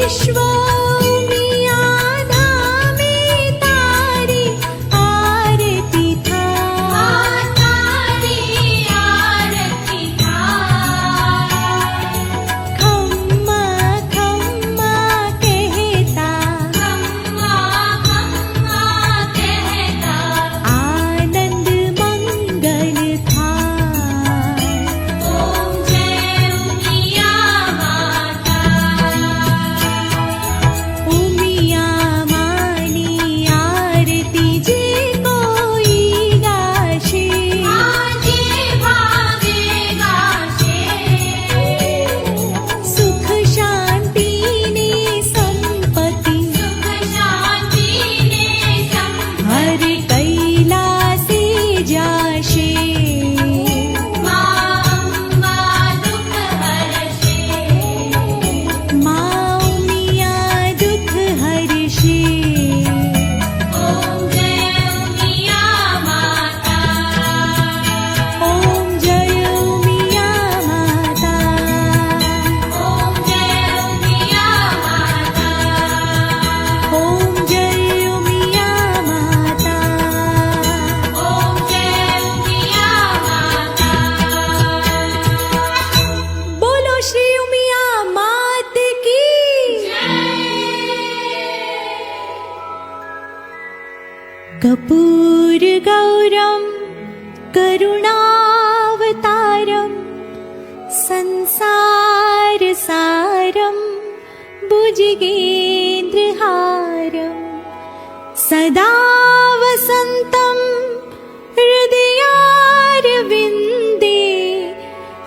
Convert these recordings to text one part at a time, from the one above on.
विश्व उमिया धामे तारी आरती थाय, तारी आरती थाय। खम्मा खम्मा कहता, खम्मा खम्मा कहता, आनंद मंगल थाय। ओम जय उमिया माता, उमिया मानी आरती जे कोई गाशे, आजे भागे गाशे। सुख शांति ने संपत्ति, सुख शांति ने संपत्ति, हर कैलासे जाशे। माँ अम्बा दुख हरशे, माँ उमिया दुख हरशे। ओम जय उमिया माता, ओम जय उमिया माता, ओम जय उमिया माता, ओम जय उमिया माता, ओम जय उमिया माता। बोलो श्री उमिया मात की कर्पूर गौरम करुणावतारम संसार सारम भुजगेन्द्रहारम सदा वसन्तं हृदयारविन्दे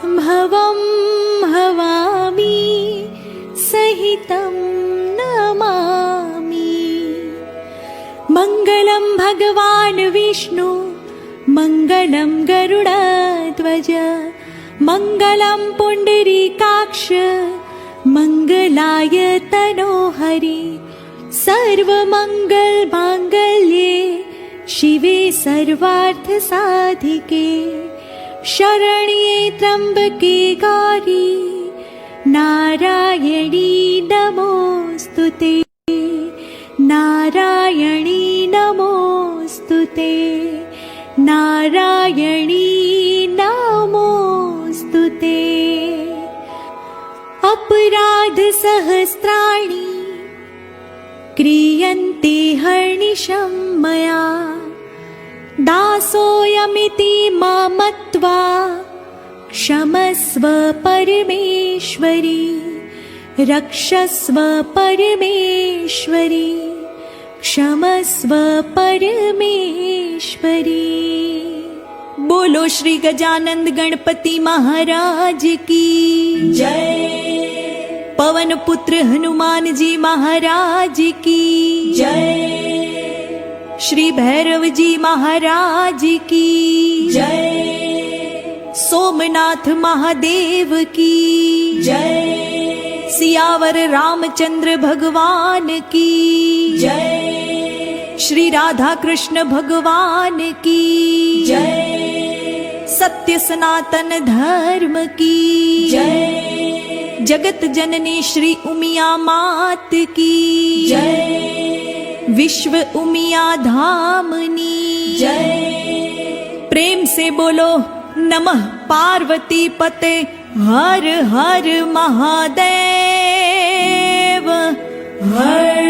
भवं भवामि सहितं नमामि। मंगलम भगवान विष्णु, मंगलम गरुड़ध्वज, मंगलम पुंडरीकाक्ष, मंगलाय तनोहरि। सर्वमंगल मांगल्ये शिवे सर्वार्थ साधिके, शरण्ये त्र्यंबके गौरी नारायणी नमोस्तुते, नारायणी नमोस्तुते, नारायणी नमोस्तुते। अपराध सहस्राणि क्रियन्ते हर्निशं मया, दासोऽयमिति मां मत्वा क्षमस्व परमेश्वरी, रक्षस्व परमेश्वरी, क्षमस्व परमेश्वरी। बोलो श्री गजानंद गणपति महाराज की जय, पवन पुत्र हनुमान जी महाराज की जय, श्री भैरव जी महाराज की जय, सोमनाथ महादेव की जय, सियावर रामचंद्र भगवान की जय, श्री राधा कृष्ण भगवान की जय, सत्य सनातन धर्म की जय, जगत जननी श्री उमिया मात की जय, विश्व उमिया धामनी जय। प्रेम से बोलो नमः पार्वती पते हर हर महादेव हर